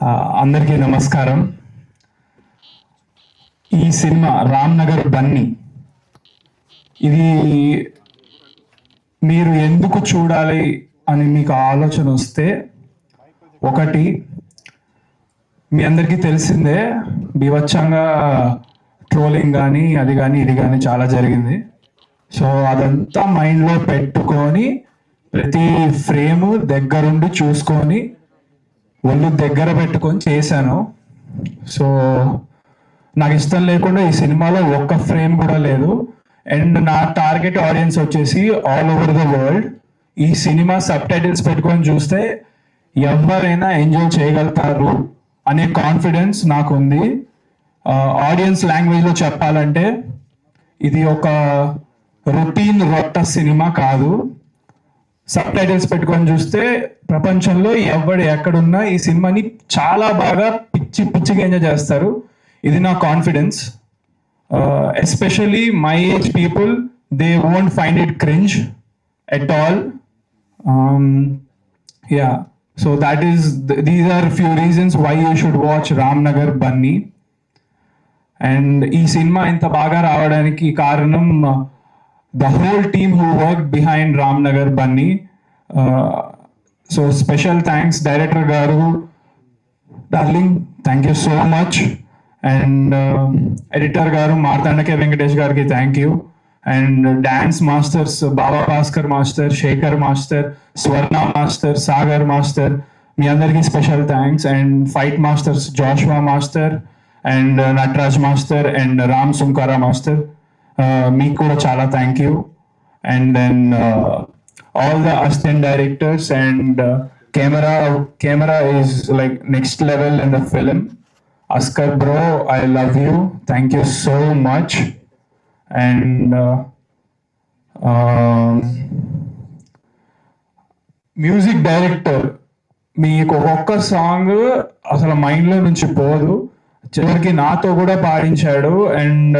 అందరికీ నమస్కారం. ఈ సినిమా రామ్ నగర్ బన్నీ, ఇది మీరు ఎందుకు చూడాలి అని మీకు ఆలోచన వస్తే, ఒకటి మీ అందరికీ తెలిసిందే, బీభత్సంగా ట్రోలింగ్ కానీ అది కానీ ఇది కానీ చాలా జరిగింది. సో అదంతా మైండ్లో పెట్టుకొని ప్రతి ఫ్రేము దగ్గరుండి చూసుకొని ఒళ్ళు దగ్గర పెట్టుకొని చేశాను. సో నాకు ఇష్టం లేకుండా ఈ సినిమాలో ఒక్క ఫ్రేమ్ కూడా లేదు. అండ్ నా టార్గెట్ ఆడియన్స్ వచ్చేసి ఆల్ ఓవర్ ద వరల్డ్. ఈ సినిమా సబ్ టైటిల్స్ పెట్టుకొని చూస్తే ఎవరైనా ఎంజాయ్ చేయగలుగుతారు అనే కాన్ఫిడెన్స్ నాకు ఉంది. ఆడియన్స్ లాంగ్వేజ్లో చెప్పాలంటే ఇది ఒక రొటీన్ రొట్ట సినిమా కాదు. సబ్ టైటిల్స్ పెట్టుకొని చూస్తే ప్రపంచంలో ఎవడు ఎక్కడున్నా ఈ సినిమాని చాలా బాగా పిచ్చిగా ఎంజాయ్ చేస్తారు. ఇది నా confidence. Especially my age people, they won't find it cringe at all. Yeah, so that is these are few reasons why you should watch Ram Nagar Bunny. And ఈ సినిమా ఇంత బాగా రావడానికి కారణం the whole team who worked behind Ram Nagar Bunny. So special thanks director garu, darling, thank you so much. And editor garu Martandake Venkatesh gariki thank you. And dance masters Baba Bhaskar master, Shekhar master, Swarna master, Sagar master, మీ అందరికి special thanks. And fight masters Joshua master and Nataraj master and Ram Sunkara master, మీకు కూడా చాలా thank you. And then all the assistant directors and camera is like next level in the film. Askar bro, I love you, thank you so much. And music director, మీకు ఒక్కొక్క song అసలు మైండ్లో నుంచి పోదు. చివరికి నాతో కూడా పాడించాడు. అండ్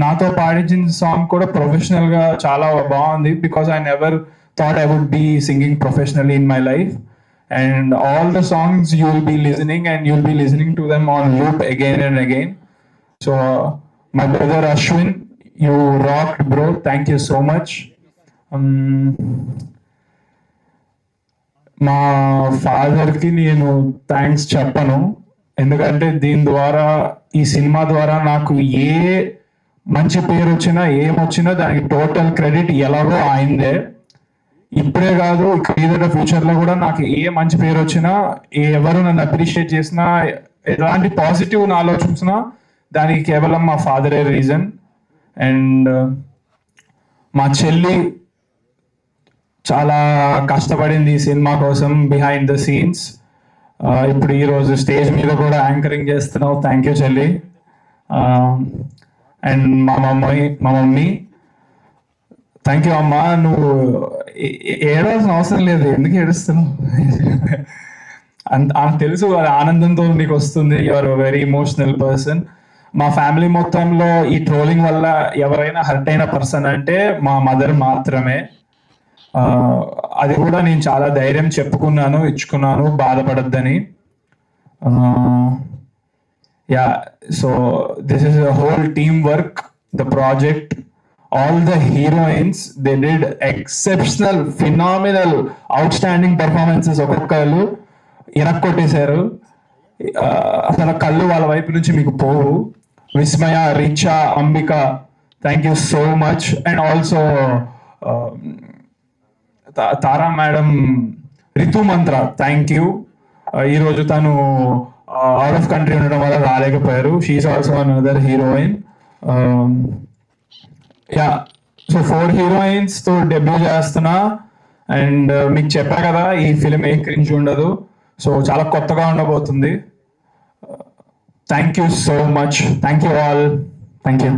నాతో పాడించిన సాంగ్ కూడా ప్రొఫెషనల్ గా చాలా బాగుంది. Because I never thought I would be singing professionally in my life. And all the songs you will be listening and you will be listening to them on loop again and again. So my brother Ashwin, you rocked bro, thank you so much. మా ఫాదర్కి నేను thanks చెప్పను, ఎందుకంటే దీని ద్వారా, ఈ cinema ద్వారా నాకు ఏ మంచి పేరు వచ్చినా ఏమొచ్చినా దానికి టోటల్ క్రెడిట్ ఎలాగో ఆయనదే. ఇప్పుడే కాదు, ఇక ఫ్యూచర్లో కూడా నాకు ఏ మంచి పేరు వచ్చినా, ఎవరు నన్ను అప్రిషియేట్ చేసినా, ఎలాంటి పాజిటివ్ ఆలోచించినా దానికి కేవలం మా ఫాదరే రీజన్. అండ్ మా చెల్లి చాలా కష్టపడింది ఈ సినిమా కోసం బిహైండ్ ద సీన్స్. ఇప్పుడు ఈరోజు స్టేజ్ మీద కూడా యాంకరింగ్ చేస్తున్నావు, థ్యాంక్ యూ చెల్లి. అండ్ మా మమ్మీ, థ్యాంక్ యూ అమ్మా. నువ్వు ఏడవలసిన అవసరం లేదు, ఎందుకు ఏడుస్తున్నావు? తెలుసు అది ఆనందంతో నీకు వస్తుంది. You are very emotional person. మా ఫ్యామిలీ మొత్తంలో ఈ ట్రోలింగ్ వల్ల ఎవరైనా హర్ట్ అయిన పర్సన్ అంటే మా మదర్ మాత్రమే. అది కూడా నేను చాలా ధైర్యం చెప్పుకున్నాను, ఇచ్చుకున్నాను, బాధపడద్దని. Yeah, so this is a whole team work, the project. All the heroines, they did exceptional, phenomenal, outstanding performances. ఒక్కొక్కరు ఇరక్కొట్టేశారు. అసలు కళ్ళు వాళ్ళ వైపు నుంచి మీకు పోవు. Vismaya, Richa, Ambika, thank you so much. And also Tara madam, Ritu Mantra, thank you. ఈరోజు తను అవుట్ ఆఫ్ కంట్రీ ఉండడం వల్ల రాలేకపోయారు. She is also another heroine. Yeah, so 4 heroines తో డెబ్యూ చేస్తున్నా. అండ్ మీకు చెప్పా కదా, ఈ ఫిలిం ఏ క్రింజ్ ఉండదు. సో చాలా కొత్తగా ఉండబోతుంది. Thank you so much. Thank you all. Thank you.